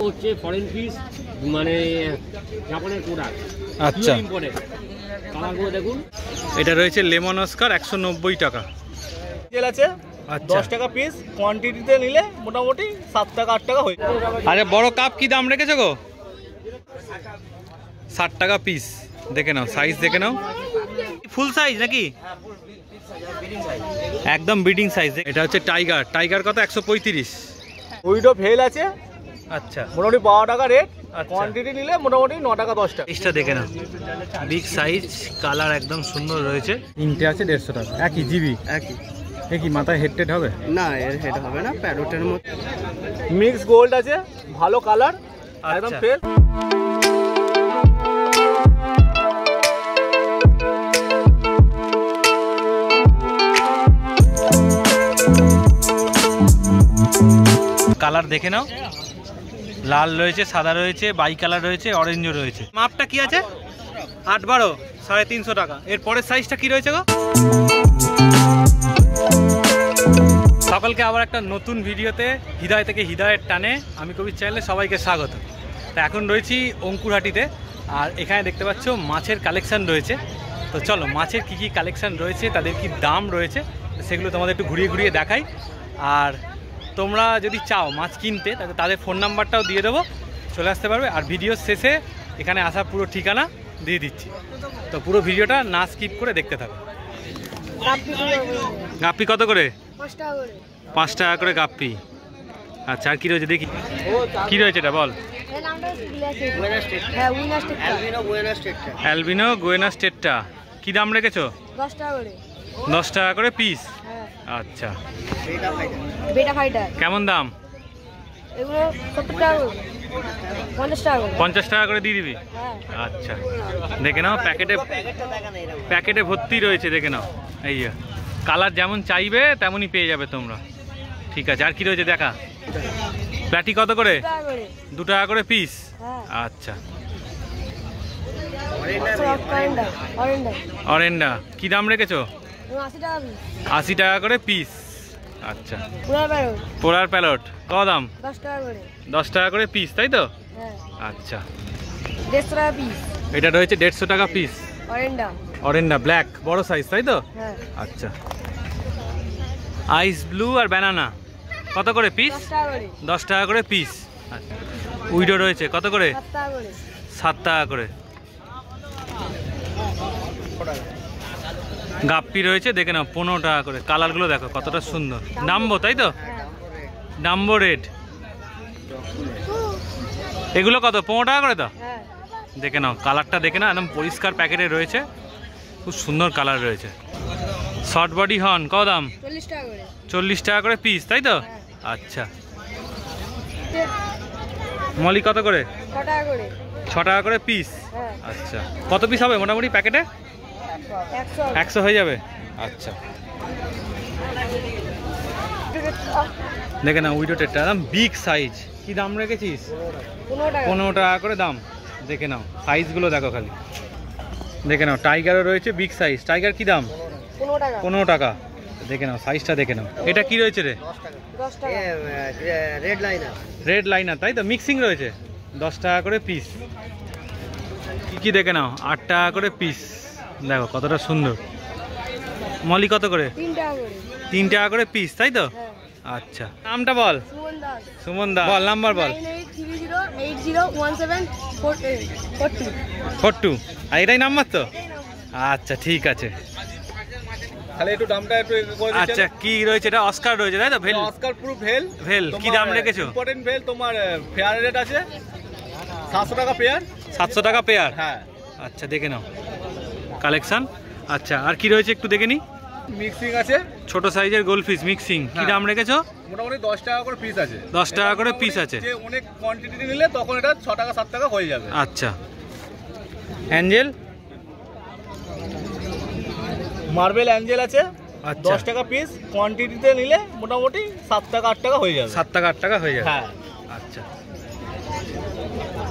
হচ্ছে foreign piece, মানে জাপানের প্রোডাক্ট। আচ্ছা, ইম্পোর্টেড। কালারগুলো দেখুন। এটা রয়েছে লেমন অস্কার 190 টাকা। তেল আছে আচ্ছা 10 টাকা পিস, কোয়ান্টিটিতে নিলে মোটামুটি 7 টাকা 8 টাকা হয়ে যাবে। আরে বড় কাপ কি দাম রেখেছো গো? 60 টাকা পিস। দেখে নাও, সাইজ দেখে নাও। ফুল সাইজ নাকি? একদম বিডিং সাইজ। এটা হচ্ছে টাইগার। টাইগার কত? 135। উইডো ফেল আছে, আচ্ছা মোটামুটি 12 টাকা রেট। আচ্ছা। কোয়ান্টিটি নিলে মোটামুটি 9 টাকা 10 টাকা। সাইজটা দেখে নাও, বিগ সাইজ, কালার একদম সুন্দর রয়েছে। তিনটে আছে 150 টাকা। একই জিবি? একই। এ কি মাথায় হেড টেড হবে? না, এর হেড হবে না, প্যারোটের মতো। মিক্স গোল্ড আছে, ভালো কালার, একদম আচ্ছা। ফ্রেশ। কালার দেখে নাও, লাল রয়েছে, সাদা রয়েছে, বাই কালার রয়েছে, অরেঞ্জও রয়েছে। মাপটা কি আছে? 8-12, 350 টাকা। এর পরের সাইজটা কি রয়েছে গো? সকলকে আবার একটা নতুন ভিডিওতে হৃদয় থেকে হৃদয়ের টানে আমি কবির চ্যানেলে সবাইকে স্বাগত। তা এখন রয়েছি অঙ্কুরহাটিতে, আর এখানে দেখতে পাচ্ছ মাছের কালেকশান রয়েছে। তো চলো মাছের কি কি কালেকশান রয়েছে, তাদের কি দাম রয়েছে, সেগুলো তোমাদের একটু ঘুরিয়ে ঘুরিয়ে দেখাই। আর তোমরা যদি চাও মাছ কিনতে, তাহলে তাদের ফোন নাম্বারটাও দিয়ে দেবো, চলে আসতে পারবে। আর ভিডিওর শেষে এখানে আসার পুরো ঠিকানা দিয়ে দিচ্ছি, তো পুরো ভিডিওটা না স্কিপ করে দেখতে থাকো। গাপ্পি কত করে? 5 টাকা করে গাপ্পি। আচ্ছা, আর কী রয়েছে দেখি, কী রয়েছে এটা বল। অ্যালবিনো গোয়েনা স্টেটটা কী দাম রেখেছো? 10 টাকা করে পিস। আচ্ছা, কেমন দাম? 50 টাকা করে দিয়ে দিবি? আচ্ছা, দেখে নাও, প্যাকেটে ভর্তি রয়েছে, দেখে নাও। এই কালার যেমন চাইবে তেমনই পেয়ে যাবে তোমরা। ঠিক আছে, আর কি রয়েছে দেখা। প্যাটি কত করে? 2 টাকা করে পিস। আচ্ছা, অরেন্ডা কি দাম রেখেছো? 80 টাকা করে পিস। আচ্ছা, পোড়ার প্যালট কত দাম? 10 টাকা করে পিস, তাই তো? আচ্ছা, এটা রয়েছে 150 টাকা পিস। অরেন্ডা ব্ল্যাক বড় সাইজ, তাই তো? আচ্ছা, আইস ব্লু আর ব্যানানা কত করে পিস? 10 টাকা করে পিস। আচ্ছা, উইডো রয়েছে কত করে? 7 টাকা করে। গাপ্পি রয়েছে, দেখে নাও, 15 টাকা করে। কালারগুলো দেখো কতটা সুন্দর। ডাম্বো, তাই তো? ডাম্বো রেড, এগুলো কত? 15 টাকা করে তো? দেখে নাও, কালারটা দেখে নাও, একদম পরিষ্কার প্যাকেটে রয়েছে, খুব সুন্দর কালার রয়েছে। শর্ট বডি হর্ন কত দাম? 40 টাকা করে পিস, তাই তো? আচ্ছা, মলি কত করে? 6 টাকা করে পিস। আচ্ছা, কত পিস হবে মোটামুটি প্যাকেটে? 100 হয়ে যাবে। আচ্ছা, দেখে না, উইডো টেটটা একদম বিগ সাইজ। কি দাম রেখেছিস? 15 টাকা করে দাম। দেখে নাও, সাইজগুলো দেখো খালি। দেখে নাও, টাইগারও রয়েছে বিগ সাইজ। টাইগার কি দাম? 15 টাকা। দেখে নাও, সাইজটা দেখে নাও। এটা কি রয়েছে রে? রেড লাইনার, তাই তো? মিক্সিং রয়েছে, 10 টাকা করে পিস। কি দেখে নাও, 8 টাকা করে পিস। দেখো কতটা সুন্দর। মলি কত করে? 3 টাকা করে পিস, তাই তো? আচ্ছা, নামটা বল। সুমন দা, বল নাম্বার বল। 42। আর এটাই নাম্বার তো? আচ্ছা, ঠিক আছে। তাহলে একটু দামটা একটু করে দিচ্ছি। আচ্ছা, কি রয়েছে এটা? অস্কার রয়েছে, তাই তো? ভেল, অস্কার পুরো ভেল। কি দাম রেখেছো? ইম্পোর্টেন্ট ভেল, তোমার ফেয়ার রেট আছে 700 টাকা পেয়ার। 700 টাকা পেয়ার। হ্যাঁ। আচ্ছা, দেখে নাও কালেকশন। আচ্ছা, আর কি রয়েছে একটু দেখে নি। মিক্সিং আছে, ছোট সাইজের গোল্ডফিশ মিক্সিং, কি দাম রেখেছো? মোটামুটি 10 টাকা করে পিস আছে। 10 টাকা করে পিস আছে। যে অনেক কোয়ান্টিটি নিলে তখন এটা 6 টাকা 7 টাকা হয়ে যাবে। আচ্ছা, অ্যাঞ্জেল, মার্বেল অ্যাঞ্জেল আছে, আচ্ছা, 10 টাকা পিস। কোয়ান্টিটিতে নিলে মোটামুটি 7 টাকা 8 টাকা হয়ে যাবে। 7 টাকা 8 টাকা হয়ে যাবে। হ্যাঁ। আচ্ছা,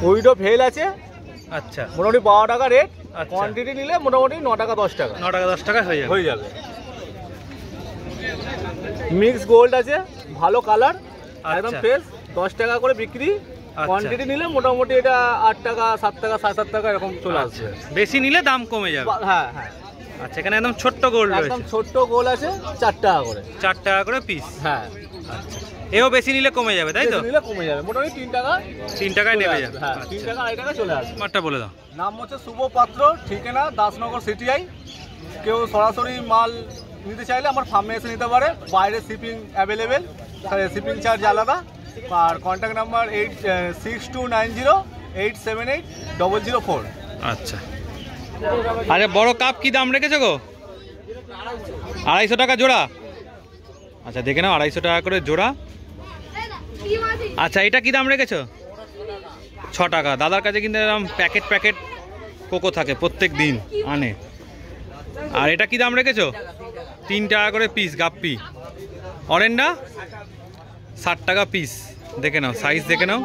উইডো ফেল আছে, আচ্ছা, মোটামুটি 12 টাকা রেট। আচ্ছা। কোয়ান্টিটি নিলে মোটামুটি 9 টাকা 10 টাকা। 9 টাকা 10 টাকা হয়ে যাবে। মিক্স গোল্ড আছে, ভালো কালার, একদম আচ্ছা। ফ্রেশ, 10 টাকা করে বিক্রি। কোয়ান্টিটি নিলে মোটামুটি এটা 8 টাকা 7 টাকা 7.5 টাকা এরকম চলে আসবে। বেশি নিলে দাম কমে যাবে। হ্যাঁ হ্যাঁ, আচ্ছা, এখানে একদম ছোট্ট গোল রয়েছে, একদম ছোট্ট গোল আছে 4 টাকা করে। 4 টাকা করে পিস। হ্যাঁ, আচ্ছা, এও বেশি নিলে কমে যাবে তাই তো? বেশি নিলে কমে যাবে, মোটামুটি 3 টাকা 3 টাকায় নেমে যাবে। হ্যাঁ, 3 টাকা 2.5 টাকা চলে আসবে। নাম্বারটা বলে দাও। নাম হচ্ছে শুভ পাত্র, ঠিকানা দাসনগর সিটিআই। কেউ সরাসরি মাল নিতে চাইলে আমার ফার্মে এসে নিতে পারে, বাইরে শিপিং অ্যাভেলেবেল, শিপিং চার্জ আলাদা। আর কন্ট্যাক্ট নাম্বার 6290878004। আচ্ছা, আরে বড় কাপ কি দাম রেখেছো গো? 250 টাকা জোড়া। আচ্ছা, দেখে নাও, 250 টাকা করে জোড়া। আচ্ছা, এটা কি দাম রেখেছো? 6 টাকা। দাদার কাছে কিন্তু এরকম প্যাকেট কোকো থাকে, প্রত্যেক দিন আনে। আর এটা কি দাম রেখেছো? 3 টাকা করে পিস গাপ্পি। অরেন্ডা 60 টাকা পিস। দেখে নাও, সাইজ দেখে নাও।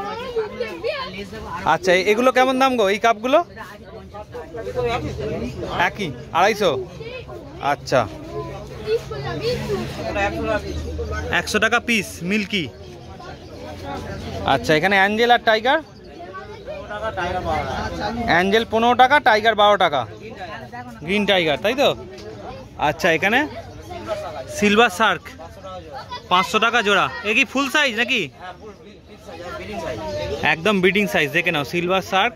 আচ্ছা, এগুলো কেমন দাম গো? এই কাপগুলো একই 250। আচ্ছা, 100 টাকা পিস মিল্কি। আচ্ছা, এখানে অ্যাঞ্জেল আর টাইগার। অ্যাঞ্জেল 15 টাকা, টাইগার 12 টাকা। গ্রিন টাইগার তাই তো? আচ্ছা, এখানে সিলভার শার্ক 500 টাকা জোড়া। এ কি ফুল সাইজ নাকি? একদম ব্রিডিং সাইজ। দেখে নাও, সিলভার শার্ক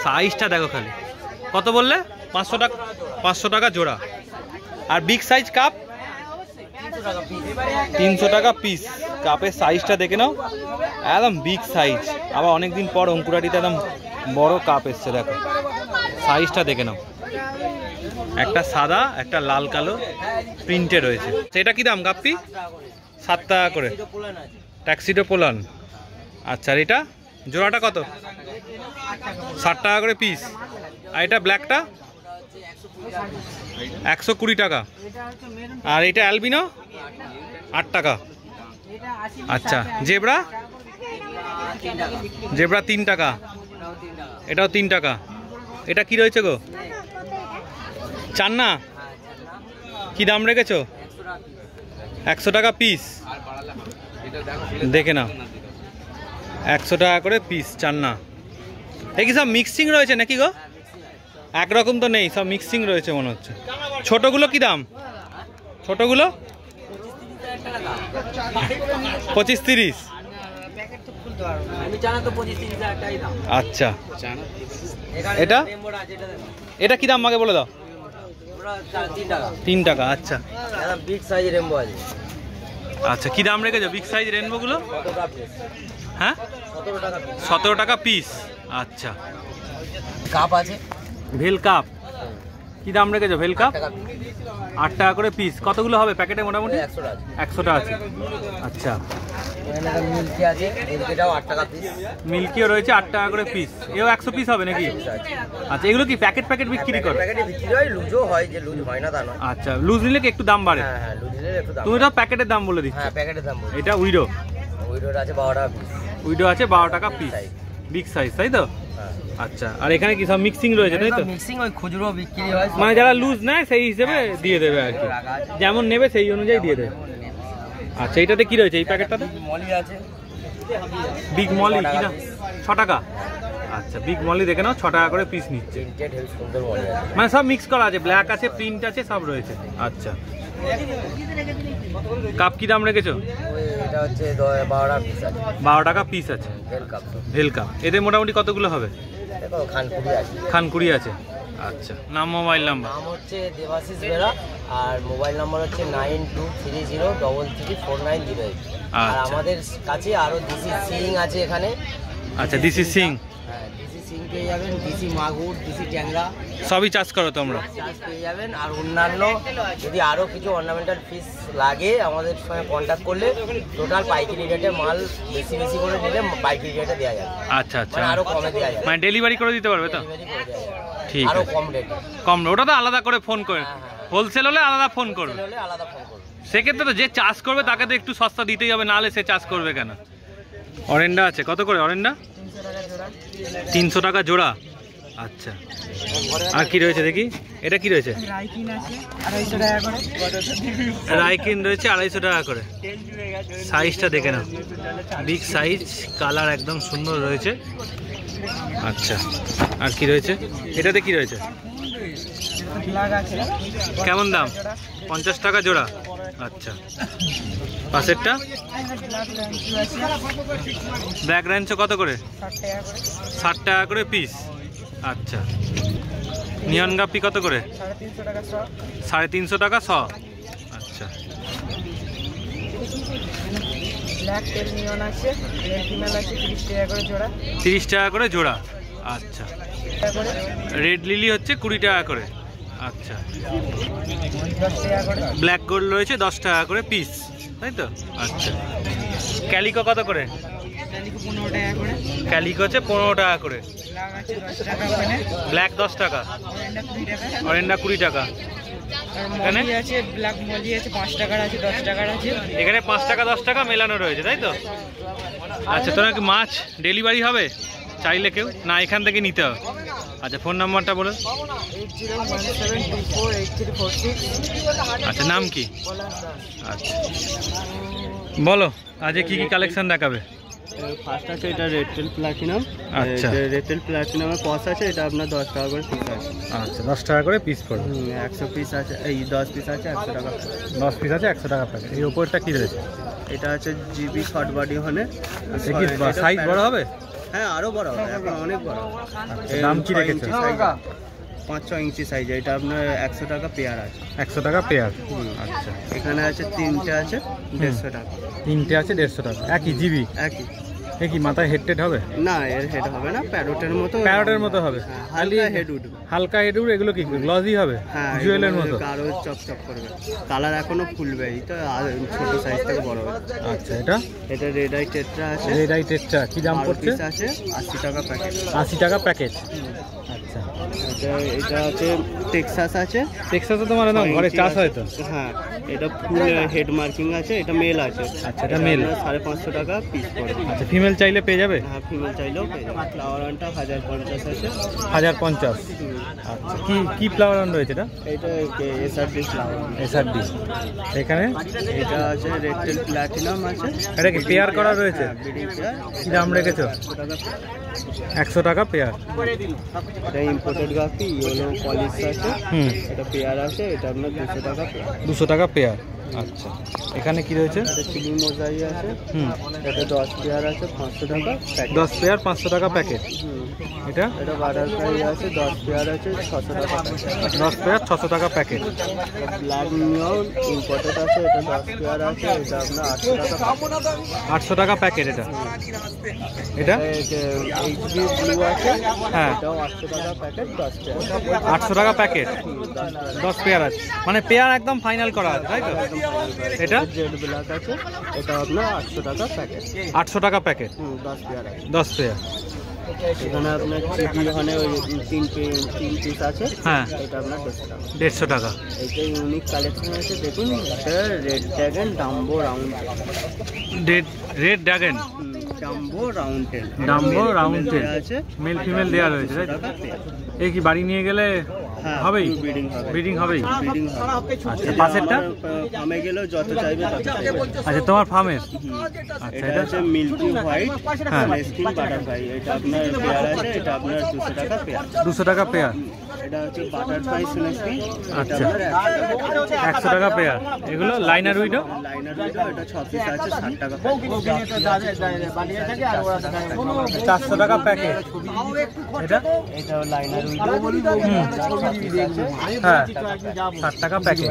সাইজটা দেখো খালি। কত বললে? 500 টাকা। 500 টাকা জোড়া। আর বিগ সাইজ কাপ 300 টাকা পিস। কাপের সাইজটা দেখে নাও, একদম বিগ সাইজ। আবার অনেকদিন পর অঙ্কুরাটিতে একদম বড় কাপ এসছে, দেখো সাইজটা দেখে নাও। একটা সাদা, একটা লাল কালো প্রিন্টে রয়েছে। এটা কি দাম গাপ্পি? 7 টাকা করে। Tuxedo Pollan. আচ্ছা, আর এটা জোড়াটা কত? 60 টাকা করে পিস। আর এটা ব্ল্যাকটা 120 টাকা। আর এটা অ্যালবিনো 8 টাকা। আচ্ছা, জেব্রা 3 টাকা। এটাও 3 টাকা। এটা কি রয়েছে গো? চান্না কি দাম রেখেছো? 100 টাকা পিস। দেখে নাও, 100 টাকা করে পিস চান্না। এই কি সব মিক্সিং রয়েছে নাকি গো? একরকম তো নেই, সব মিক্সিং রয়েছে মনে হচ্ছে। ছোটগুলো কি দাম? ছোটগুলো 25-30। আচ্ছা, এটা এটা কি দাম আগে বলে দাও। 3 টাকা। আচ্ছা, বিগ সাইজ রেনবো আছে। আচ্ছা, কি দাম রেখেছো বিগ সাইজ রেনবোগুলো? হ্যাঁ, 17 টাকা পিস। আচ্ছা, কাপ আছে, ভেল কাপ কি দাম রেখেছো? ভেল কাপ 8 টাকা করে পিস। কতগুলো হবে প্যাকেটে? মোটামুটি 100টা আছে। আচ্ছা, মিল্কি আছে, মিল্কিটাও 8 টাকা পিস। মিল্কিও রয়েছে 8 টাকা করে পিস। এও 100 পিস হবে নাকি? আচ্ছা, এগুলো কি প্যাকেট বিক্রি করো? প্যাকেটে বিক্রি হয়, লুজও হয়, যে লুজ হয় না তা নয়। আচ্ছা, লুজ নিলে কি একটু দাম বাড়ে? হ্যাঁ হ্যাঁ, লুজ নিলে একটু দাম। তুমি তো প্যাকেটের দাম বলে দিচ্ছ। হ্যাঁ, প্যাকেটের দাম বলি। এটা উইডো। উইডোর আছে 12 টাকা পিস। উইডো আছে 12 টাকা পিস, বিগ সাইজ তাই তো? আচ্ছা, আর এখানে কি সব মিক্সিং রয়েছে তাই তো? মিক্সিং ওই খুচরো বিক্রি হয়, মানে যারা লুজ নেয় সেই হিসেবে দিয়ে দেবে আর কি, যেমন নেবে সেই অনুযায়ী দিয়ে দেবে। আচ্ছা, এইটাতে কি রয়েছে এই প্যাকেটটাতে? মলি আছে, বিগ মলি কি না? 6 টাকা। আচ্ছা, বিগ মলি দেখে নাও, 6 টাকা করে পিস নিচ্ছে। মানে সব মিক্স করা আছে, ব্ল্যাক আছে, প্রিন্ট আছে, সব রয়েছে। আচ্ছা, কাপ কি দাম রেখেছো? এটা হচ্ছে 12 টাকা পিস আছে। 12 টাকা পিস আছে ভেল কাপ। ভেল কাপ। এদের মোটামুটি কতগুলো হবে? দেখো, খানপুরি আছে। খানকুড়ি আছে। আচ্ছা, নাম, মোবাইল নাম্বার? নাম হচ্ছে দেবাশিস বেরা, আর মোবাইল নাম্বার হচ্ছে 9230334908। আর আমাদের কাছে আরো ডিসি সিং আছে এখানে। আচ্ছা, ডিসি সিং। হ্যাঁ, ডিসি সিং পেয়ে যাবেন, ডিসি মাগুর, ডিসি ট্যাংরা সবই চাষ করো তোমরা? চার্জ পেয়ে যাবেন। আর অন্যান্য যদি আরও কিছু অর্নামেন্টাল পিস লাগে আমাদের সঙ্গে কন্ট্যাক্ট করলে টোটাল পাইকারি রেটে মাল বেশি করে নিলে পাইকারি রেটে দেওয়া যাবে। আচ্ছা আচ্ছা, মানে আরও কমে দেওয়া যাবে, মানে ডেলিভারি করে দিতে পারবে তো? ডেলিভারি করে দেওয়া যাবে ঠিক আরও আছে, কম রেটে। কম, ওটা তো আলাদা করে ফোন করে, হোলসেল হলে আলাদা ফোন করবে। হলে আলাদা ফোন করবে। সেক্ষেত্রে তো যে চাষ করবে তাকে তো একটু সস্তা দিতেই হবে, নাহলে সে চাষ করবে কেন? অরেন্ডা আছে কত করে? অরেন্ডা 300 টাকা জোড়া। আচ্ছা, আর কি রয়েছে দেখি, এটা কি রয়েছে? রাইকিন রয়েছে 250 টাকা করে। সাইজটা দেখে নাও, বিগ সাইজ, কালার একদম সুন্দর রয়েছে। আচ্ছা, আর কি রয়েছে? এটাতে কি রয়েছে? কেমন দাম? 50 টাকা জোড়া। আচ্ছা, পাশেরটা ব্ল্যাক র্যাঞ্চো কত করে? 60 টাকা করে পিস। আচ্ছা, নিয়ন গাপ্পি কত করে? 350 টাকা শ। আচ্ছা, ব্ল্যাক টেল নিয়ন আছে, মেল ফিমেল আছে 30 টাকা করে জোড়া। 30 টাকা করে জোড়া। আচ্ছা, রেড লিলি হচ্ছে 20 টাকা করে। আচ্ছা, 10 টাকা করে। ব্ল্যাক গোল্ড রয়েছে 10 টাকা করে পিস, তাই তো? আচ্ছা, ক্যালিকো কত করে? ক্যালিকো 15 টাকা করে। ক্যালিকো হচ্ছে 15 টাকা করে। ব্ল্যাক আছে 10 টাকা ওখানে। ব্ল্যাক 10 টাকা, অরেন্ডা 20 টাকা। অরেন্ডা 20 টাকা। আর মলি আছে, ব্ল্যাক মলি আছে 5 টাকার আছে, 10 টাকার আছে। এখানে 5 টাকা 10 টাকা মেলানো রয়েছে, তাই তো? আচ্ছা, তোরা কি মাছ ডেলিভারি হবে চাইলে কেউ, না এখান থেকে নিতে হবে? আচ্ছা, ফোন নাম্বারটা বলো। 8017248346। আচ্ছা, নাম কি? আচ্ছা, বলো আজ কি কি কালেকশন দেখাবে? ফার্স্ট আছে এটা রেড টেল প্লাটিনাম। আচ্ছা, রেড টেল প্লাটিনামের কস আছে, এটা আপনার 10 টাকা করে পিস আছে। আচ্ছা, 10 টাকা করে পিস পড়বে। 100 পিস আছে, এই 10 পিস আছে 100 টাকা। 10 পিস আছে 100 টাকা প্যাকেট। এই উপরটা কি রয়েছে? এটা আছে জিবি শর্ট বডি হনে। কি সাইজ বড় হবে? হ্যাঁ, আরো বড় হবে, এখন অনেক বড়। দাম কি রেখেছে? 5-6 ইঞ্চি সাইজ, এটা আপনার 100 টাকা পেয়ার আছে। 100 টাকা পেয়ার। আচ্ছা, এখানে আছে 3টে আছে 150 টাকা। 3টে আছে 150 টাকা। একই জিবি? একই। এ কি মাথায় হেড টেড হবে? না, এর হেড হবে না, প্যারোটের মতো। প্যারটের মতো হবে, হালকা হেড উঠবে। হালকা হেড উঠবে। এগুলো কি গ্লসি হবে? হ্যাঁ, জুয়েলের মতো। আরো চকচক করবে, কালার এখনো ফুলবে। এই তো ছোট সাইজ থেকে বড় হবে। আচ্ছা, এটা এটা রেড আই টেট্রা আছে। রেড আই টেট্রা কি দাম পড়ছে? আছে 80 টাকা প্যাকেট। 80 টাকা প্যাকেট। আচ্ছা, এটা আছে টেক্সাস আছে। টেক্সাসে তোমার না ঘরে চাষ হয় তো? হ্যাঁ, এটা ফুল হেড মার্কিং আছে, এটা মেল আছে। আচ্ছা, এটা মেল। 550 টাকা পিস পড়ে। আচ্ছা, ফিমেল চাইলে পেয়ে যাবে? হ্যাঁ, ফিমেল চাইলেও পেয়ে যাবে। ফ্লাওয়ার আনটা 1050 আছে। 1050। আচ্ছা, কি কি ফ্লাওয়ার অন রয়েছে এটা? এটা এসআরডি ফ্লাওয়ার। এসআরডি। এখানে এটা আছে রেড টেল প্লাটিনাম আছে। এটা কি পেয়ার করা রয়েছে? Breeding pair. কি দাম রেখেছো? 100 টাকা পেয়ার। এটা ইম্পোর্টেড গাপি ইয়েলো পলিশ আছে। এটা পেয়ার আছে, এটা আপনার 200 টাকা পেয়ার। 200 টাকা পেয়ার। আচ্ছা, এখানে কি রয়েছে? এটা চিলি মোজাই আছে। এটা 10 পেয়ার আছে 500 টাকা প্যাকেট। 10 পেয়ার 500 টাকা প্যাকেট। এটা এটা বাটারফ্লাই আছে 10 পেয়ার আছে 600 টাকা প্যাকেট। 10 পেয়ার 600 টাকা প্যাকেট। ব্ল্যাক নিয়ন ইম্পোর্টেড আছে, এটা 10 পেয়ার আছে, এটা আপনার 800 টাকা। 800 টাকা প্যাকেট। এটা এটা এইচডি ব্লু আছে। হ্যাঁ, এটাও 800 টাকা প্যাকেট, 10 পেয়ার। 800 টাকা প্যাকেট, 10 পেয়ার আছে। মানে পেয়ার একদম ফাইনাল করা আছে, তাই তো? এটা জেড ব্ল্যাক আছে, এটা আপনার 800 টাকা প্যাকেট। 800 টাকা প্যাকেট, 10 পেয়ার আছে। 10 পেয়ার। এখানে আপনার চিপি ওখানে ওই 3 পিস আছে। হ্যাঁ, এটা আপনার 150 টাকা। 150 টাকা। এটা ইউনিক কালেকশন আছে, দেখুন। এটা red dragon dumbo round. Red dragon dumbo round tail. Dumbo round tail আছে, মেল ফিমেল দেওয়া রয়েছে, তাই তো? এই কি বাড়ি নিয়ে গেলে হবেই? ব্রিডিং হবেই। ব্রিডিং হবে। আচ্ছা, পাশেরটা ফার্মে গেলেও যত চাইবে তত চাইবে। আচ্ছা, তোমার ফার্মের? আচ্ছা, এটা এটা হচ্ছে মিল্কি হোয়াইট হ্যাঁ স্কিন বাটারফ্লাই। এটা আপনার পেয়ার আছে, এটা আপনার 200 টাকা পেয়ার। 200 টাকা পেয়ার। এটা হচ্ছে বাটারফ্লাই স্নেকি। আচ্ছা, 100 টাকা পেয়ার। এগুলো লাইনার উইডো? লাইনার উইডো এটা 6 পিস আছে 60 টাকা। 400 টাকা প্যাকেট। এটা এটা লাইনার উইডো। হ্যাঁ, 60 টাকা প্যাকেট।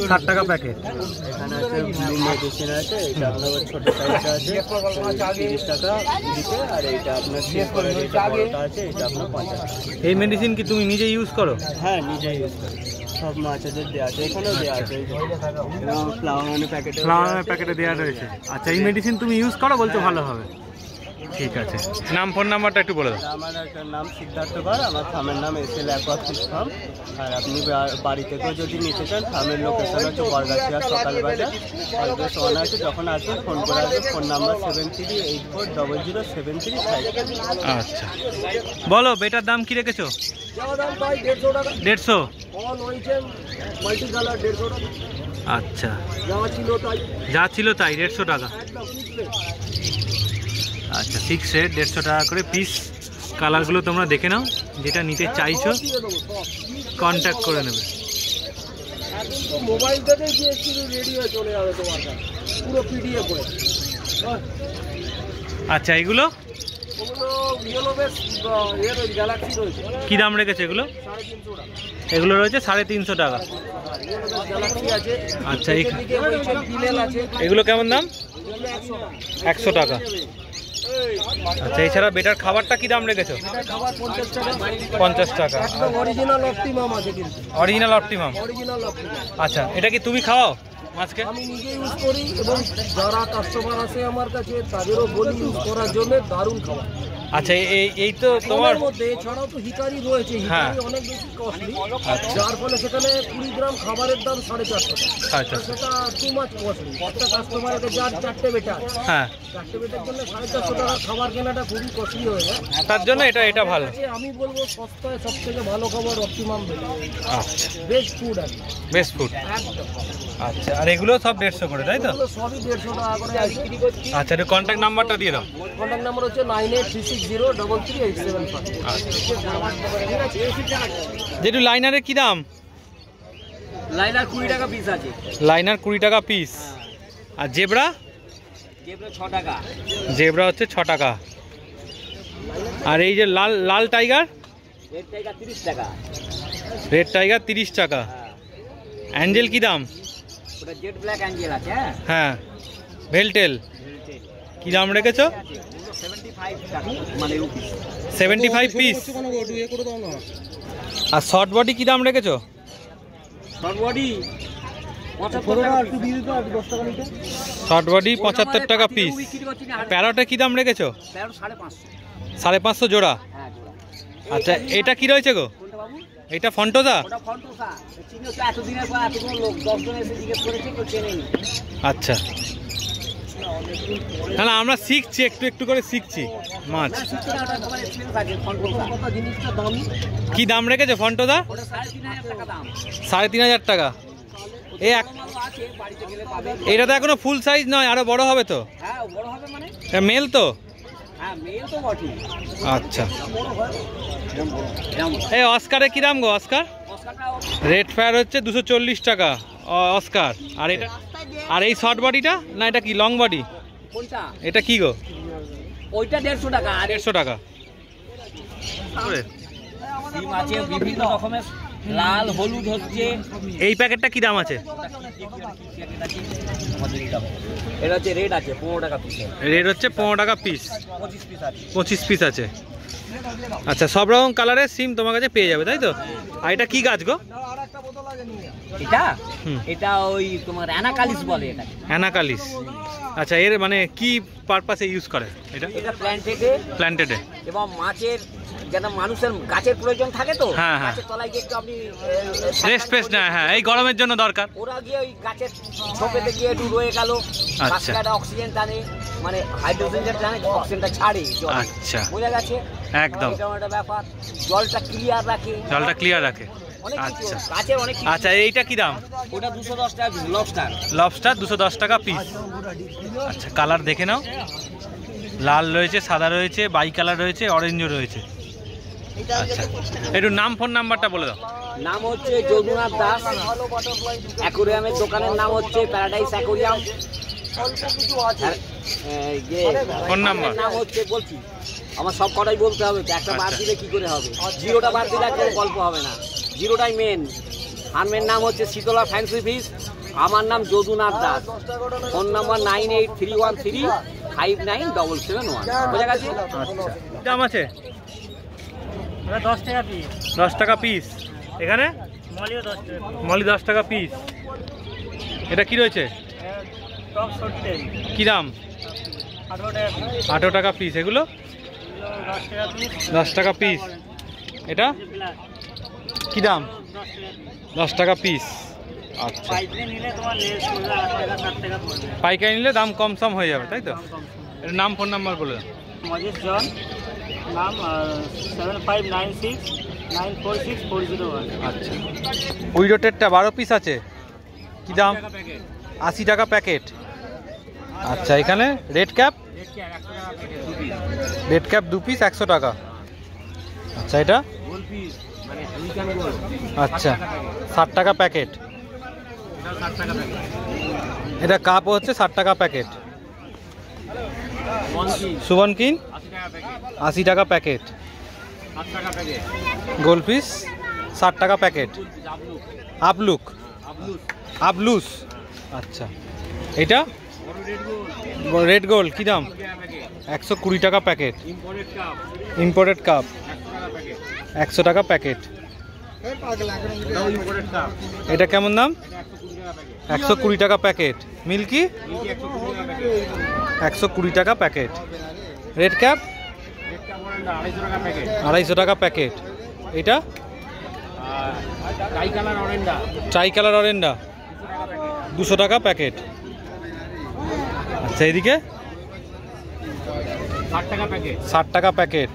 60 টাকা প্যাকেট। এখানে আছে ব্লু মেডিসিন আছে, এটা আপনার ছোট সাইজটা আছে 30 টাকা দিতে। আর এটা আপনার বড়টা আছে, এটা আপনার 50 টাকা। এই মেডিসিন কি তুমি নিজে ইউজ করো? হ্যাঁ, নিজে ইউজ করি। সব মাছেদের দেওয়া আছে, এখানেও দেওয়া আছে। ফ্লাওয়ার প্যাকেটে ফ্লাওয়ারের প্যাকেটে দেওয়া রয়েছে। আচ্ছা, এই মেডিসিন তুমি ইউজ করো, বলছো ভালো হবে? ঠিক আছে, নাম ফোন নাম্বারটা একটু বলে দাও। আমার একটা নাম সিদ্ধার্থ কর, আমার ফার্মের নাম এসএল অ্যাকোয়াটিক ফার্ম। আর আপনি বাড়ি থেকেও যদি নিতে চান, ফার্মের লোকেশন হচ্ছে বরগাছিয়া সকাল বাজার, অলওয়েজ অন আছে। যখন আসবেন ফোন করে আসবেন, ফোন নাম্বার 7384007335। আচ্ছা, বলো বেটার দাম কি রেখেছো? 150। আচ্ছা, যা ছিল তাই 150 টাকা। আচ্ছা, ফিক্স রেট 150 টাকা করে পিস। কালারগুলো তোমরা দেখে নাও, যেটা নিতে চাইছো কন্ট্যাক্ট করে নেবে। মোবাইল থেকে রেডি হয়ে চলে যাবে তোমার কাছে পুরো পিডিএফ করে। আচ্ছা, এগুলো ওগুলো ইয়েলো বেস গ্যালাক্সি রয়েছে। কি দাম রেখেছে এগুলো? 350 টাকা। এগুলো রয়েছে 350 টাকা। গ্যালাক্সি আছে। আচ্ছা, ফিমেল আছে। এগুলো কেমন দাম? 100 টাকা। আচ্ছা, এছাড়া বেটার খাবারটা কি দাম রেখেছো? খাবার 50 টাকা। 50 টাকা। একদম অরিজিনাল অপটিমাম আছে কিন্তু। Original optimum. Original optimum. আচ্ছা, এটা কি তুমি খাওয়াও মাছকে? আমি নিজে ইউজ করি এবং যারা কাস্টমার আসে আমার কাছে তাদেরও বলি ইউজ করার জন্য। দারুণ খাবার। আচ্ছা, এই তো তোমার মধ্যে এছাড়াও তো হিকারি রয়েছে। হ্যাঁ। হিকারি অনেক বেশি কস্টলি, যার ফলে সেখানে 20 গ্রাম খাবারের দাম 450 টাকা। আচ্ছা, সেটা টু মাচ কস্টলি। একটা কাস্টমারকে যার 4টে বেটা, হ্যাঁ, 4টে বেটার জন্য 450 টাকার খাবার কেনাটা খুবই কস্টলি হয়ে যায়। তার জন্য এটা ভালো। আমি বলবো সস্তায় সব থেকে ভালো খাবার অপটিমাম বেটা। আচ্ছা, বেস্ট ফুড আছে, বেস্ট ফুড। একদম। আচ্ছা, আর এগুলো সব 150 করে, তাই তো? এগুলো সবই 150 টাকা করে বিক্রি করছি। আচ্ছা, একটু কন্ট্যাক্ট নাম্বারটা দিয়ে দাও। কন্ট্যাক্ট নাম্বার হচ্ছে 9836033875। যেটু লাইনারের কি দাম? লাইনার 20 টাকা পিস আছে। লাইনার 20 টাকা পিস। আর জেব্রা? জেব্রা 6 টাকা। জেব্রা হচ্ছে 6 টাকা। আর এই যে লাল টাইগার? রেড টাইগার 30 টাকা। রেড টাইগার 30 টাকা। অ্যাঞ্জেল কি দাম? ওটা জেড ব্ল্যাক অ্যাঞ্জেল আছে। হ্যাঁ, ভেলটেল কি দাম রেখেছো? 75 টাকা মানে রুপিস। 75 পিস। আর শর্ট বডি কি দাম রেখেছো? শর্ট বডি 75 টাকা। শর্ট বডি 75 টাকা পিস। প্যারটে কি দাম রেখেছো? 550। 550 জোড়া। হ্যাঁ, আচ্ছা, এটা কি রয়েছে গো? কোনটা বাবু? এটা ফন্টোজা? ওটা ফন্টোসা। চিনি হচ্ছে এতদিনের পর এতগুলো লোক 10 জন এসে জিজ্ঞেস করেছে, কেউ চেনেনি। আচ্ছা, না আমরা শিখছি, একটু করে শিখছি মাছ। কি দাম রেখেছে ফন্টোদা? 3,500 টাকা। এটা তো এখনো ফুল সাইজ নয়, আরো বড় হবে তো? হ্যাঁ, বড় হবে মানে? মেল তো? হ্যাঁ, মেল তো বটে। আচ্ছা, এই অস্কারে কি দাম গো? অস্কার রেড ফায়ার হচ্ছে 240 টাকা অস্কার। আর এটা, আর এই শর্ট বডিটা না, এটা কি লং বডি? কোনটা? এটা কি গো? ওইটা 150 টাকা। আর 150 টাকা। ডিম আছে বিভিন্ন রকমের, লাল হলুদ হচ্ছে। এই প্যাকেটটা কি দাম আছে? এটা হচ্ছে রেড আছে 15 টাকা পিস। রেড হচ্ছে 15 টাকা পিস। 25 পিস আছে। 25 পিস আছে। আচ্ছা, সব রকম কালারের সিম তোমার কাছে পেয়ে যাবে, তাই তো? আর এটা কি গাছ গো? এটা এটা ওই তোমার অ্যানাকালিস বলে। এটা অ্যানাকালিস। আচ্ছা, এর মানে কি পারপাসে ইউজ করে এটা? এটা প্ল্যান্টেডে এবং মাছের যেন মানুষের গাছের প্রয়োজন থাকে তো, হ্যাঁ, হ্যাঁ, গাছের তলায় গিয়ে একটু আপনি রেস্ট ফেস্ট না, হ্যাঁ, এই গরমের জন্য দরকার। ওরা গিয়ে ওই গাছের ছোপেতে গিয়ে একটু রয়ে গেল, আচ্ছা, অক্সিজেন টানে, মানে হাইড্রোজেন টানে, অক্সিজেনটা ছাড়ে। আচ্ছা, বোঝা গেছে? একদম এটা একটা ব্যাপার। জলটা ক্লিয়ার রাখে। অনেক কিছু। আচ্ছা, গাছের অনেক কিছু। আচ্ছা, এইটা কি দাম? ওটা 210 টাকা পিস। লবস্টার 210 টাকা পিস। আচ্ছা, কালার দেখে নাও। লাল রয়েছে, সাদা রয়েছে, বাই কালার রয়েছে, অরেঞ্জও রয়েছে। আচ্ছা, একটু নাম ফোন নাম্বারটা বলে দাও। নাম হচ্ছে যদুনাথ দাস। অ্যাকোরিয়ামের দোকানের নাম হচ্ছে প্যারাডাইস অ্যাকোরিয়াম। ফোন নাম্বার নাম হচ্ছে বলছি, আমার সব কটাই বলতে হবে তো, একটা বাদ দিলে কি করে হবে? জিরোটা বাদ দিলে একটা গল্প হবে না। জিরোটাই মেন। ফার্মের নাম হচ্ছে শীতলা ফ্যান্সি ফিশ। আমার নাম যদুনাথ দাস। Phone number 9831359771। বোঝা গেছে? আচ্ছা, দাম আছে 10 টাকা পিস। 10 টাকা পিস। এখানে মলিও 10 টাকা। মলি 10 টাকা পিস। এটা কি রয়েছে? টপ শর্ট টেল কি দাম? 18 টাকা পিস। এগুলো 10 টাকা পিস। এটা কি দাম? 10 টাকা পিস। আচ্ছা, পাইকারি নিলে দাম কম সম হয়ে যাবে, তাই তো? এর নাম, ফোন নাম্বার বলে দাও। মজিদ জন, নাম 7596946401। আচ্ছা, উইডোটেরটা 12 পিস আছে, কি দাম? 80 টাকা প্যাকেট। আচ্ছা, এখানে রেড ক্যাপ 2 পিস 100 টাকা। আচ্ছা, এটা আচ্ছা 60 টাকা প্যাকেট। এটা কাপ হচ্ছে 60 টাকা প্যাকেট। সুবন কিন 80 টাকা প্যাকেট। গোলফিশ 60 টাকা প্যাকেট। আবলুস। আচ্ছা, এটা রেড গোল্ড কি দাম? 120 টাকা প্যাকেট। ইম্পোর্টেড কাপ 100 টাকা প্যাকেট। এটা কেমন দাম? 120 টাকা প্যাকেট। মিল্কি 120 টাকা প্যাকেট। রেড ক্যাপ 250 টাকা প্যাকেট। এটা ট্রাই কালার অরেন্ডা 200 টাকা প্যাকেট। আচ্ছা, এদিকে 60 টাকা প্যাকেট।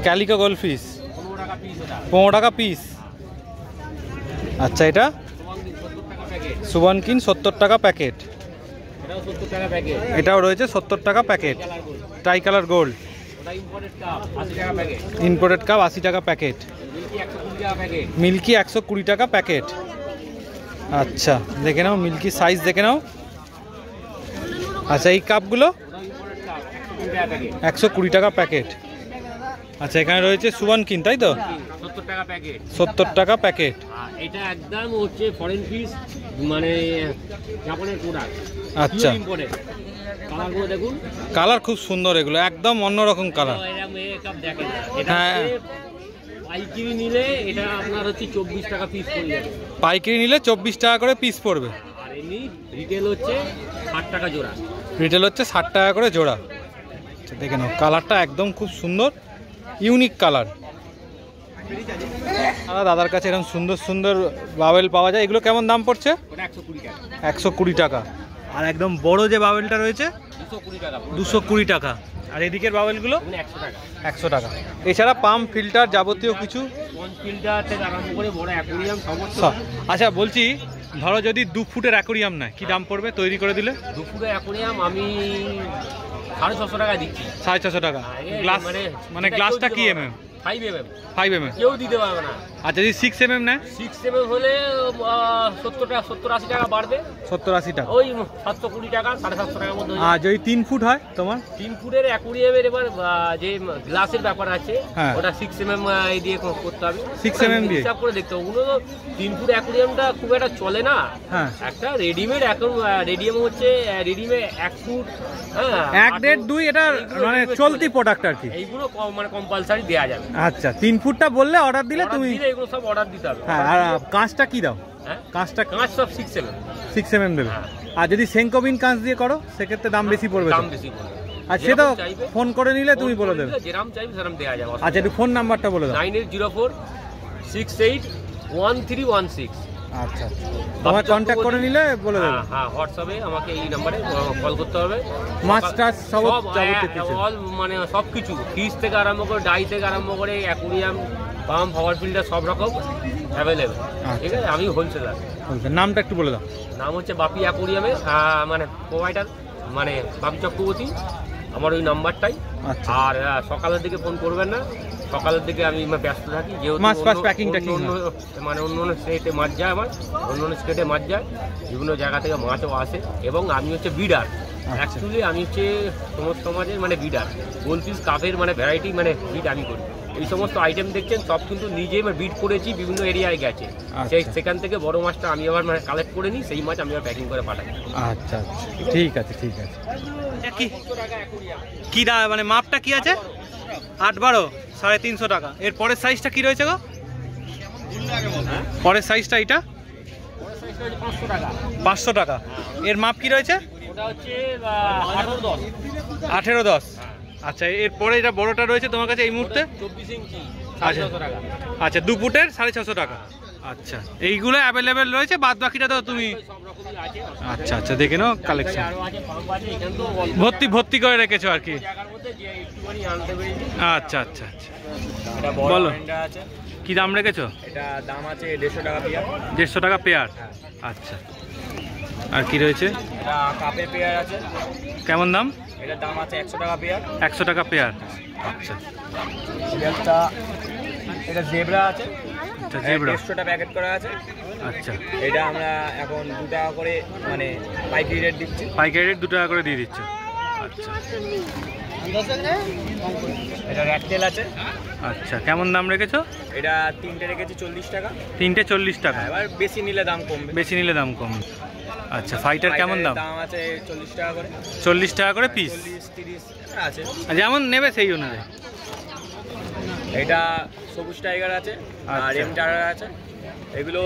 ক্যালিকো গোল্ডফিশ 15 টাকা পিস। আচ্ছা, এটা সুবন কিন 70 টাকা প্যাকেট। এটাও রয়েছে 70 টাকা packet. Try colour gold imported cup 80 টাকা প্যাকেট। মিল্কি 120 টাকা প্যাকেট। আচ্ছা, দেখে নাও মিল্কি সাইজ দেখে নাও। আচ্ছা, এই কাপগুলো 120 টাকা প্যাকেট। আচ্ছা, এখানে রয়েছে সুবন কিন, তাই তো? 70 টাকা প্যাকেট। এটা একদম হচ্ছে ফরেন পিস, মানে জাপানের প্রোডাক্ট। আচ্ছা, কালারগুলো দেখুন, কালার খুব সুন্দর, এগুলো একদম অন্যরকম কালার। হ্যাঁ, পাইকারি নিলে এটা আপনার হচ্ছে 24 টাকা পিস পড়ে যাবে। পাইকারি নিলে 24 টাকা করে পিস পড়বে। আর এমনি রিটেল হচ্ছে 60 টাকা জোড়া। রিটেল হচ্ছে 60 টাকা করে জোড়া। আচ্ছা, দেখে নাও, কালারটা একদম খুব সুন্দর, ইউনিক কালার। দাদার কাছে এরকম সুন্দর সুন্দর বাবেল পাওয়া যায়। এগুলো কেমন দাম পড়ছে? 120 টাকা। আর একদম বড় যে বাবেলটা রয়েছে 220 টাকা। আর এদিকের বাবেলগুলো 100 টাকা। এছাড়া পাম্প, ফিল্টার, যাবতীয় কিছু ফিল্টার থেকে আরম্ভ করে বড় অ্যাকোরিয়াম সমস্ত। আচ্ছা, বলছি ধরো যদি 2 ফুটের অ্যাকোরিয়াম না, কি দাম পড়বে তৈরি করে দিলে? 2 ফুটের অ্যাকোরিয়াম আমি 650 টাকা দিচ্ছি। 650 টাকা। গ্লাস মানে গ্লাসটা কি mm? 5 mm। কেউ দিতে পারবে না। আর যদি 6 mm নেয়? 6 mm হলে 70-80 টাকা বাড়বে। 70-80 টাকা। ওই 720 টাকা, 750 টাকার মধ্যে। আর যদি 3 ফুট হয় তোমার? 3 ফুটের অ্যাকোরিয়ামের এবার যে গ্লাসের ব্যাপার আছে, ওটা 6 mm দিয়ে করতে হবে। 6 mm দিয়ে হিসাব করে দেখতে হবে। ওগুলো 3 ফুট অ্যাকোরিয়ামটা খুব একটা চলে না। হ্যাঁ, একটা রেডিমেড রেডিয়াম হচ্ছে রেডিমেড 1 ফুট, হ্যাঁ 1.5 2 এটা মানে চলতি প্রোডাক্ট আর কি। এইগুলো মানে কম্পালসারি দেওয়া যাবে। আচ্ছা, 3 ফুটটা বললে অর্ডার দিলে তুমি এগুলো সব অর্ডার দিতে হবে। হ্যাঁ, আর কাঁচটা কি দাও? হ্যাঁ, কাঁচ সব 6 mm। 6 mm দেবে। আর যদি সেঙ্কোবিন কাঁচ দিয়ে করো সেক্ষেত্রে দাম বেশি পড়বে। দাম বেশি পড়বে। আর সেটা ফোন করে নিলে তুমি বলে দেবে। যেরকম চাইবে সেরকম দেওয়া যাবে। আচ্ছা, একটু ফোন নাম্বারটা বলে দাও। 9804681316। আচ্ছা, তোমার কন্ট্যাক্ট করে নিলে বলে দেবে। হ্যাঁ, হোয়াটসঅ্যাপে আমাকে এই নাম্বারে কল করতে হবে। মাছ টাছ সব মানে সব কিছু, ফিশ থেকে আরম্ভ করে, ডাই থেকে আরম্ভ করে, অ্যাকোরিয়াম, পাম্প, পাওয়ার ফিল্টার সব রকম অ্যাভেলেবেল। ঠিক আছে, আমি হোলসেলার। নামটা একটু বলে দাও। নাম হচ্ছে বাপি অ্যাকোরিয়ামের মানে প্রোভাইডার, মানে বাপি চক্রবর্তী আমার ওই নাম্বারটাই। আর সকালের দিকে ফোন করবেন না, সকালের দিকে আমি ব্যস্ত থাকি, যেহেতু মানে অন্য অন্য স্টেটে মাছ যায়, আমার অন্য অন্য স্টেটে মাছ যায়, বিভিন্ন জায়গা থেকে মাছও আসে। এবং আমি হচ্ছে বিডার, অ্যাকচুয়ালি আমি হচ্ছে সমস্ত মাছের মানে বিডার, গোলফিশ, কাপের মানে ভ্যারাইটি মানে বিড আমি করি। এই সমস্ত আইটেম দেখছেন সব কিন্তু নিজেই বিড করেছি, বিভিন্ন এরিয়ায় গেছে, সেখান থেকে বড় মাছটা আমি আবার মানে কালেক্ট করে নিই, সেই মাছ আমি আবার প্যাকিং করে পাঠাই। আচ্ছা, ঠিক আছে। কি দা মানে মাপটা কি আছে? 8-12 350 টাকা। এর পরের সাইজটা কি রয়েছে গো? পরের সাইজটা এটা 500 টাকা। এর মাপ কি রয়েছে? ওটা হচ্ছে 18-10। 18-10। আচ্ছা, এরপরে এটা বড়টা রয়েছে তোমার কাছে এই মুহূর্তে 24 ইঞ্চি, আচ্ছা 650 টাকা। আচ্ছা, 2 ফুটের 650 টাকা। আচ্ছা, এইগুলো অ্যাভেলেবেল রয়েছে, বাদ বাকিটা তো তুমি সব রকমই আছে। আচ্ছা আচ্ছা দেখে নাও কালেকশন আরো আছে, কম আছে, এখানে তো অল্প ভর্তি করে রেখেছো আর কি। জায়গার মধ্যে যে একটুখানি আনতে পেরেছি। আচ্ছা আচ্ছা আচ্ছা, এটা বড় বলো। অরেন্ডা আছে, কি দাম রেখেছো? এটা দাম আছে 150 টাকা পেয়ার। 150 টাকা পেয়ার। আচ্ছা, আর কি রয়েছে? এটা কাপের পেয়ার আছে, কেমন দাম? এটার দাম আছে 100 টাকা পেয়ার। 100 টাকা পেয়ার। আচ্ছা এটা জেব্রা আছে, আচ্ছা, জেব্রা। 150 টাকা প্যাকেট করা আছে। আচ্ছা, এটা আমরা এখন 2 টাকা করে মানে পাইকারি রেট দিচ্ছি। পাইকারি রেট 2 টাকা করে দিয়ে দিচ্ছ। আচ্ছা এটা র্যাকটেল আছে, আচ্ছা, কেমন দাম রেখেছো? এটা 3টে রেখেছি 40 টাকা। 3টে 40 টাকা। এবার বেশি নিলে দাম কমবে। বেশি নিলে দাম কম। আচ্ছা, ফাইটার কেমন দাম? দাম আছে 40 টাকা করে। 40 টাকা করে পিস। 40-30 আছে। যেমন নেবে সেই অনুযায়ী। এটা সবুজ টাইগার আছে, আর আচ্ছা। এম টাইগার আছে। এগুলো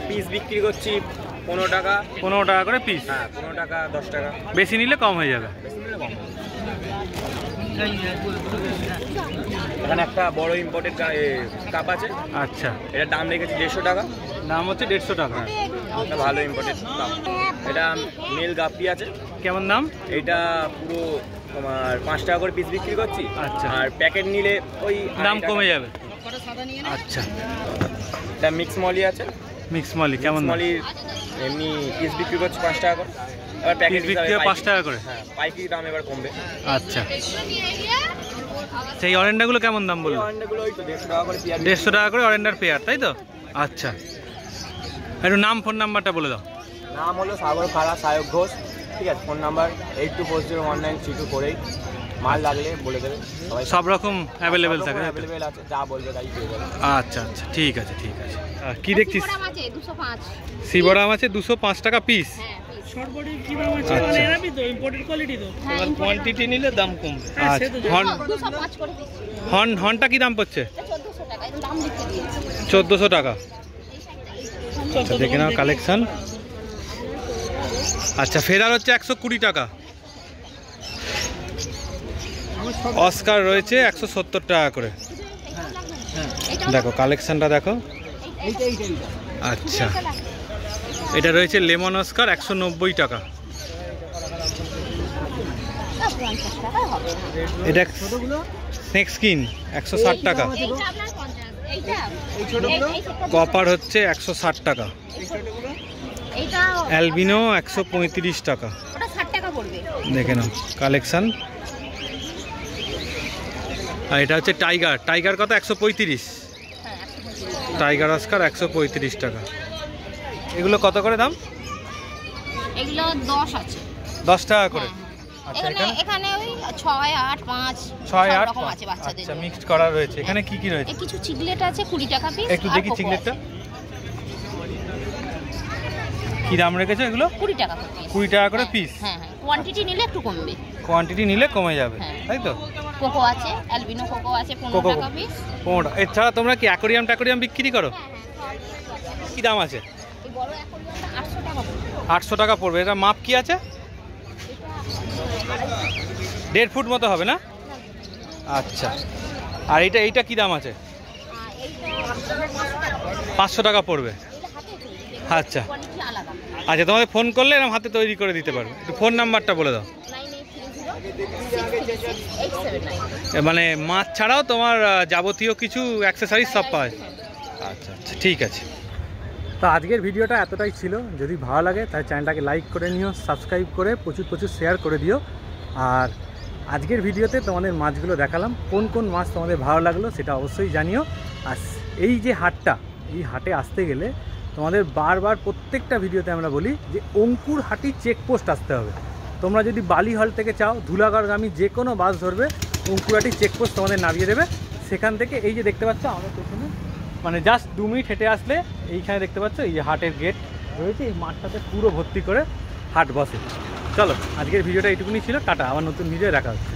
পিস বিক্রি করছি 15 টাকা। 15 টাকা করে পিস। হ্যাঁ, 15 টাকা 10 টাকা। বেশি নিলে কম হয়ে যাবে। বেশি নিলে কম। এখানে একটা বড় ইম্পোর্টেড কাপ আছে, আচ্ছা, এটার দাম রেখেছি 150 টাকা। দাম হচ্ছে 150 টাকা। এটা ভালো ইম্পোর্টেড কাপ। এটা মেল গাপ্পি আছে, কেমন দাম? এইটা পুরো তোমার 5 টাকা করে পিস বিক্রি করছি। আচ্ছা। আর প্যাকেট নিলে ওই দাম 2.5 কমে টাকা। যাবে। আচ্ছা, এটা মিক্স মলি আছে, মিক্স মলি কেমন দাম? মলি এমনি পিস বিক্রি করছি 5 টাকা করে। এবার প্যাকেট পিস বিক্রি 5 টাকা করে। হ্যাঁ, পাইকারি দাম এবার কমবে। আচ্ছা, সেই অরেন্ডাগুলো কেমন দাম এই বললো? অরেন্ডাগুলো ওই তো 150 টাকা করে পেয়ার। 150 টাকা করে অরেন্ডার পেয়ার, তাই তো? আচ্ছা, একটু নাম ফোন নাম্বারটা বলে দাও। নাম হলো সাগর খাড়া সায়ক ঘোষ, ঠিক আছে। Phone number 8240193248। মাল লাগলে বলে দেবে, সবাই সব রকম অ্যাভেলেবেল থাকে, তাই তো? অ্যাভেলেবেল আছে, যা বলবে তাই পেয়ে যাবে। আচ্ছা আচ্ছা, ঠিক আছে ঠিক আছে। আর কি দেখছিস? শিবরাম আছে 205। শিবরাম আছে 205 টাকা পিস। হ্যাঁ পিস। আচ্ছা, হ্যাঁ কোয়ান্টিটি নিলে দাম কমবে। আচ্ছা, 205 করে পিস। হর্নটা কি দাম পড়ছে? 1400 টাকা, এর দাম লিখে দিয়েছি। 1400 টাকা। আচ্ছা, দেখে নাও কালেকশন। আচ্ছা, ফেরার হচ্ছে 120 টাকা। অস্কার রয়েছে 170 টাকা করে। দেখো কালেকশনটা দেখো। আচ্ছা, এটা রয়েছে লেমন অস্কার 190 টাকা। 50 টাকা হবে না। এটা স্নেক স্কিন 160 টাকা। এইটা আপনার 50। এইটা এই ছোটগুলো কপার হচ্ছে 160 টাকা। এইটা অ্যালবিনো 135 টাকা। ওটা 60 টাকা পড়বে। দেখে নাও কালেকশন। আর এটা হচ্ছে টাইগার। টাইগার কত? 135। টাইগার অস্কার 135 টাকা। এগুলো কত করে দাম? এগুলো 10 আছে। 10 টাকা করে। আচ্ছা, এখানে এখানে ওই 6, 8, 5 6, সব 8 রকম আছে বাচ্চাদের। আচ্ছা, মিক্সড করা রয়েছে। এখানে কি কি রয়েছে? এই কিছু চিকলেট আছে 20 টাকা পিস। একটু দেখি চিকলেটটা। কি দাম রেখেছো এগুলো? 20 টাকা করে পিস। 20 টাকা করে পিস। হ্যাঁ হ্যাঁ, কোয়ান্টিটি নিলে একটু কমবে। কোয়ান্টিটি নিলে কমে যাবে, হ্যাঁ। তাই তো? কোকো আছে, অ্যালবিনো কোকো আছে 15 কোকো টাকা পিস। 15। এছাড়া তোমরা কি অ্যাকোরিয়াম ট্যাকোরিয়াম বিক্রি করো? কি দাম আছে? এই বড় অ্যাকোরিয়ামটা 800 টাকা পড়বে। 800 টাকা পড়বে। এটা মাপ কি আছে? 1.5 ফুট মতো হবে না? আচ্ছা, আর এইটা কি দাম আছে? এইটা 500 টাকা পড়বে। হাতে তৈরি, আচ্ছা কোয়ালিটি আলাদা। আচ্ছা, তোমাদের ফোন করলে এরকম হাতে তৈরি করে দিতে পারবে। একটু ফোন নাম্বারটা বলে দাও। 9830 মানে মাছ ছাড়াও তোমার যাবতীয় কিছু অ্যাক্সেসরিজ সব পায়। আচ্ছা আচ্ছা, ঠিক আছে। তো আজকের ভিডিওটা এতটাই ছিল। যদি ভালো লাগে তাহলে চ্যানেলটাকে লাইক করে নিও, সাবস্ক্রাইব করে প্রচুর শেয়ার করে দিও। আর আজকের ভিডিওতে তোমাদের মাছগুলো দেখালাম, কোন কোন মাছ তোমাদের ভালো লাগলো সেটা অবশ্যই জানিও। আর এই যে হাটটা, এই হাটে আসতে গেলে তোমাদের বারবার প্রত্যেকটা ভিডিওতে আমরা বলি যে অঙ্কুরহাটি চেকপোস্ট আসতে হবে। তোমরা যদি বালিহল থেকে চাও, ধুলাগড়গামী যে কোনো বাস ধরবে, অঙ্কুরহাটি চেকপোস্ট তোমাদের নামিয়ে দেবে। সেখান থেকে এই যে দেখতে পাচ্ছ আমাদের পেছনে, মানে জাস্ট 2 মিনিট হেঁটে আসলে এইখানে দেখতে পাচ্ছ এই যে হাটের গেট রয়েছে। এই মাঠটাতে পুরো ভর্তি করে হাট বসে। চলো, আজকের ভিডিওটা এইটুকুনি ছিল। টাটা, আবার নতুন ভিডিও দেখা হচ্ছে।